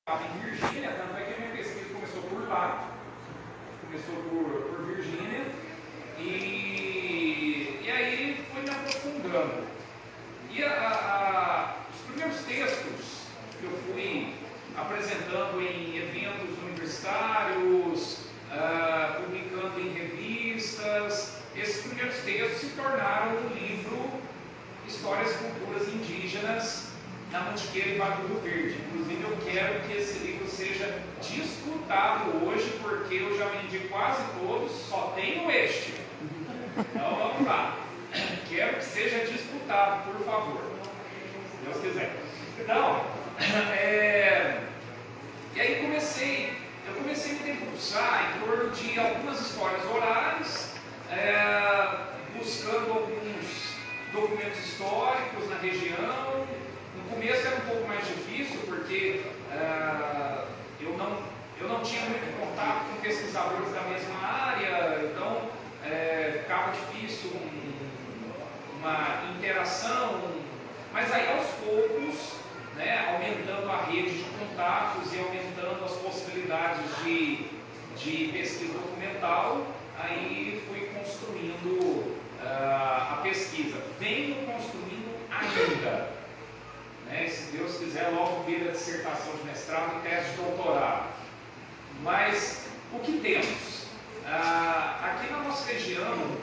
estava em Virgínia, tanto é que a minha pesquisa começou por lá, começou por Virgínia, e aí foi me aprofundando. E os primeiros textos que eu fui apresentando em eventos universitários, publicando em revistas, esses primeiros textos se tornaram o livro Histórias e Culturas Indígenas na Mantiqueira e Vale do Rio Verde. Inclusive eu quero que esse livro seja disputado hoje, porque eu já vendi quase todos, só tem o este. Então vamos lá. Quero que seja disputado, por favor, se Deus quiser. Então, e aí eu comecei a me debruçar em torno de algumas histórias orais, buscando alguns documentos históricos na região. No começo era um pouco mais difícil, porque eu não tinha muito contato com pesquisadores da mesma área, então ficava difícil uma interação, mas aí aos poucos, né, aumentando a rede de contatos e aumentando as possibilidades de pesquisa documental, aí fui construindo a pesquisa. Venho construindo ainda, né, se Deus quiser, logo vir a dissertação de mestrado e tese de doutorado. Mas o que temos? Aqui na nossa região,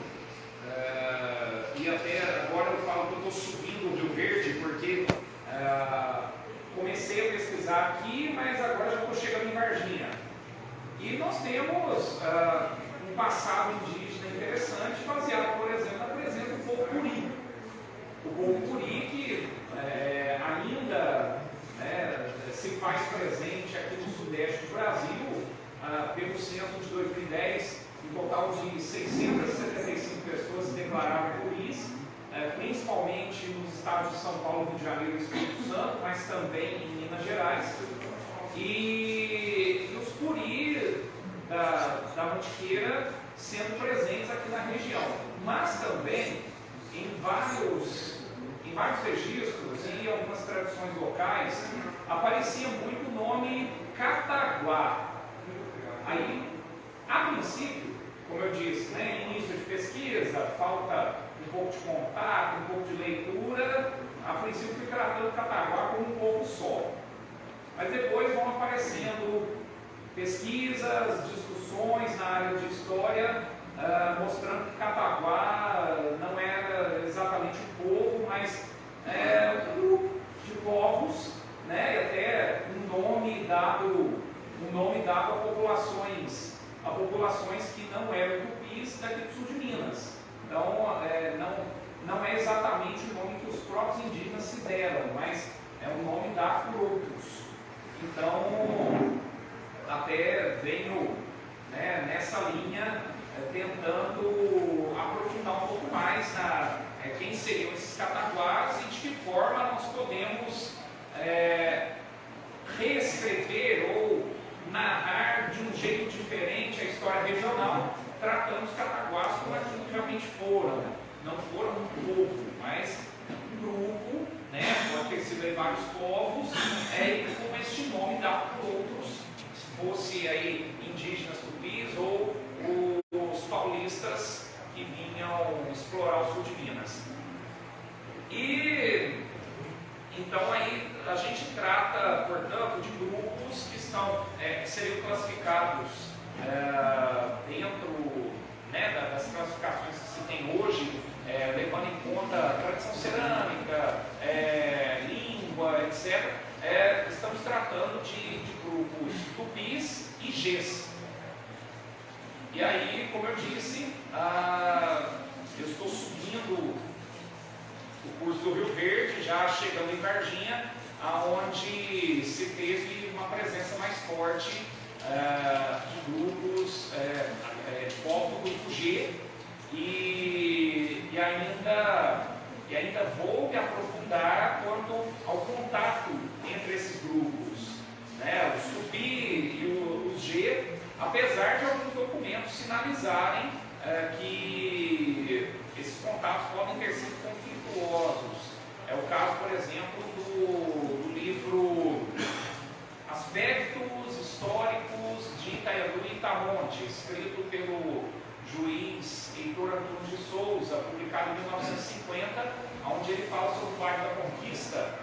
e até agora eu falo que eu estou subindo o Rio Verde, porque comecei a pesquisar aqui, mas agora já estou chegando em Varginha. E nós temos um passado indígena interessante, baseado, por exemplo, na presença do povo Curi. O povo Curi que ainda se faz presente aqui no sudeste do Brasil, pelo censo de 2010, um total de 675 pessoas se declararam Curis, principalmente nos estados de São Paulo, Rio de Janeiro e Espírito Santo, mas também em Minas Gerais. E os Curi da Mantiqueira sendo presentes aqui na região, mas também em vários registros e algumas tradições locais aparecia muito o nome Cataguá. Aí, a princípio, como eu disse, né, início de pesquisa, falta um pouco de contato, um pouco de leitura, a princípio fui tratando o Cataguá como um povo só. Mas depois vão aparecendo pesquisas, discussões na área de história, mostrando que Cataguá não era exatamente um povo, mas um grupo de povos, né, e até um nome dado a populações que não eram tupis daqui do sul de Minas. Então, não é exatamente o nome que os próprios indígenas se deram, mas é um nome dado por outros. Então, até venho, né, nessa linha, tentando aprofundar um pouco mais quem seriam esses cataguás e de que forma nós podemos reescrever ou narrar de um jeito diferente a história regional, tratando os cataguás como aquilo que realmente foram. Não foram um povo, mas um grupo, né? Pode ter sido aí vários povos, e com este nome dado por outros, se fosse aí indígenas tupis ou os paulistas que vinham explorar o sul de Minas. E então aí a gente trata, portanto, de grupos que seriam classificados dentro, né, das classificações que se tem hoje, levando em conta a tradição cerâmica, língua, etc. Estamos tratando de grupos tupis e gês. E aí, como eu disse, eu estou subindo o curso do Rio Verde, já chegando em Varginha, onde se teve uma presença mais forte de grupos, povos do grupo G, e ainda vou me aprofundar quanto ao contato entre esses grupos, né, os Tupi e os G, apesar de alguns documentos sinalizarem que esses contatos podem ter sido conflituosos. É o caso, por exemplo, do livro Aspectos Itaiandu e Itamonte, escrito pelo juiz Heitor Antunes de Souza, publicado em 1950, onde ele fala sobre o Vale da Conquista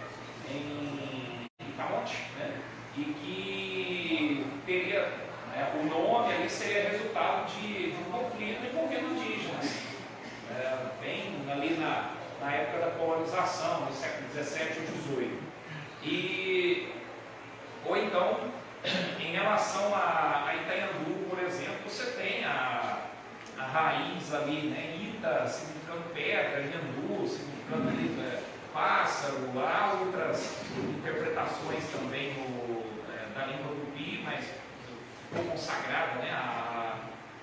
em Itamonte, né? E que teria, o nome ali seria resultado de um conflito envolvendo indígenas, bem ali na época da colonização, no século XVII ou XVIII. Ou então, em relação a Itaiandu, por exemplo, você tem a raiz ali, né? Ita significando pedra, Iandu significando ali, pássaro. Há outras interpretações também da língua tupi, mas ficou consagrada, né,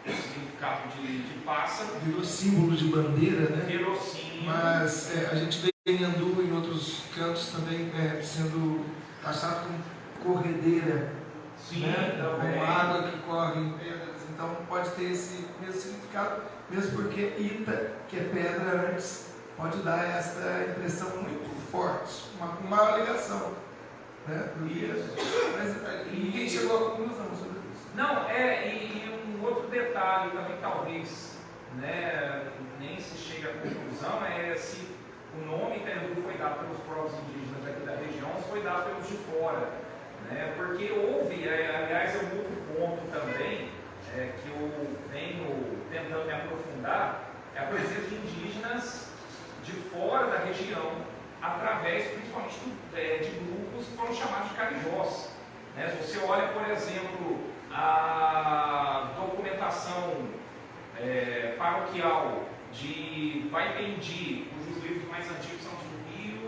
o significado de pássaro. Virou símbolo de bandeira, né? Virou símbolo. Mas a gente vê Iandu em outros cantos também sendo taxado como corredeira. Sim, né? também. Como água que corre em pedras. Então pode ter esse mesmo significado, mesmo porque Ita, que é pedra antes, pode dar essa impressão muito forte, uma ligação. Né? Mas ninguém chegou à conclusão sobre isso. Não, e um outro detalhe também, talvez, né, nem se chega à conclusão, é se o nome Itaiandu foi dado pelos povos indígenas aqui da região ou se foi dado pelos de fora. Né? Porque houve, aliás, é um outro ponto também, que eu venho tentando me aprofundar, é a presença de indígenas de fora da região, através principalmente de grupos que foram chamados de carijós. Né? Se você olha, por exemplo, a documentação paroquial de Baipendi, cujos livros mais antigos são de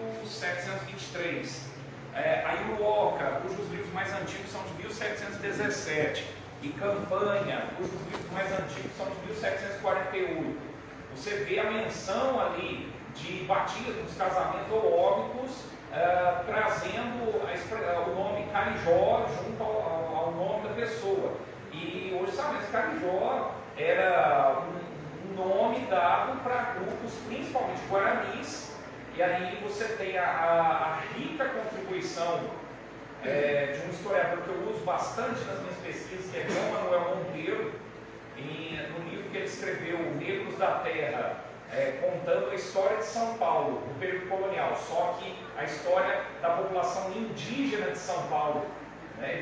1723, a Iuoca, cujos livros mais antigos são de 1717, e Campanha, cujos livros mais antigos são de 1748. Você vê a menção ali de batismos, casamentos ou óbitos, trazendo o nome Carijó junto ao nome da pessoa. E hoje sabemos que Carijó era um nome dado para grupos, principalmente guaranis, e aí você tem a rica contribuição de um historiador que eu uso bastante nas minhas pesquisas, que é João Manuel Monteiro, no livro que ele escreveu, Negros da Terra, contando a história de São Paulo, no período colonial, só que a história da população indígena de São Paulo. Né?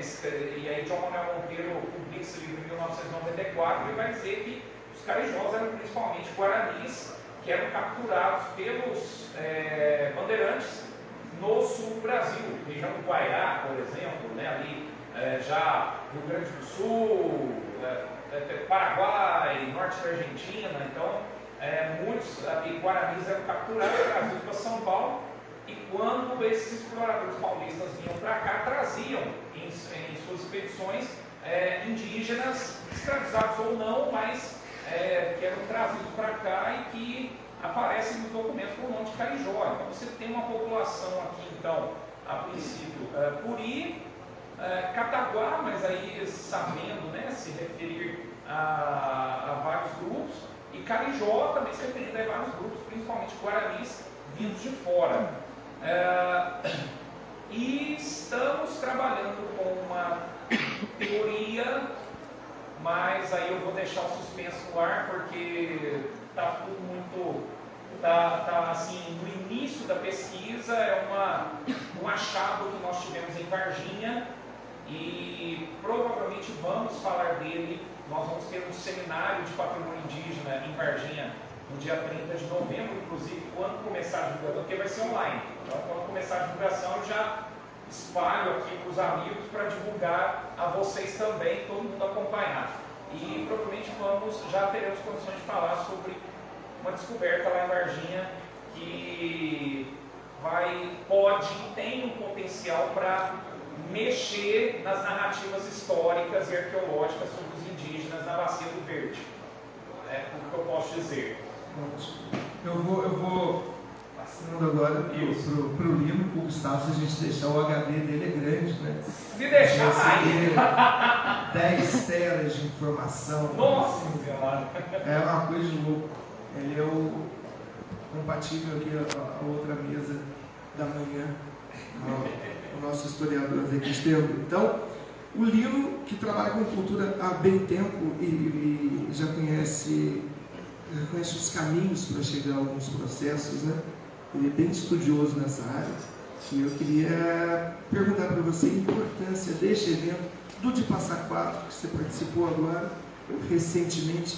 E aí João Manuel Monteiro publica esse livro em 1994 e vai dizer que os carijós eram principalmente guaranis, que eram capturados pelos bandeirantes no sul do Brasil, região do Guaiá, por exemplo, né? Ali já Rio Grande do Sul, Paraguai, norte da Argentina. Então, muitos guaranis eram capturados, trazidos para São Paulo, e quando esses exploradores paulistas vinham para cá, traziam em suas expedições indígenas, escravizados ou não, mas que eram trazidos para cá e que aparecem nos documentos com o nome de Carijó. Então você tem uma população aqui, então, a princípio, Puri, Cataguá, mas aí sabendo, né, se referir a vários grupos, e Carijó também se referindo a vários grupos, principalmente guaranis, vindos de fora. E estamos trabalhando com uma teoria, mas aí eu vou deixar o suspenso no ar, porque está tudo muito... Está assim, no início da pesquisa, um achado que nós tivemos em Varginha, e provavelmente vamos falar dele. Nós vamos ter um seminário de patrimônio indígena em Varginha no dia 30 de novembro, inclusive quando começar a divulgação, porque vai ser online. Então, quando começar a divulgação, eu já espalho aqui para os amigos para divulgar a vocês também, todo mundo acompanhar. E provavelmente já teremos condições de falar sobre uma descoberta lá em Varginha que tem um potencial para mexer nas narrativas históricas e arqueológicas sobre os indígenas na Bacia do Verde. É tudo que eu posso dizer. Eu vou passando agora para o Lino, para o Gustavo, se a gente deixar o HD dele é grande, né? Se deixar mais. 10 telas de informação. Nossa Senhora! É uma coisa de louco. Ele é o compatível aqui a outra mesa da manhã, o nosso historiador Zé Cristiano. Então, O Lino, que trabalha com cultura há bem tempo e já conhece os caminhos para chegar a alguns processos, né? Ele é bem estudioso nessa área. E eu queria perguntar para você a importância deste evento, do de Passa Quatro, que você participou agora, recentemente,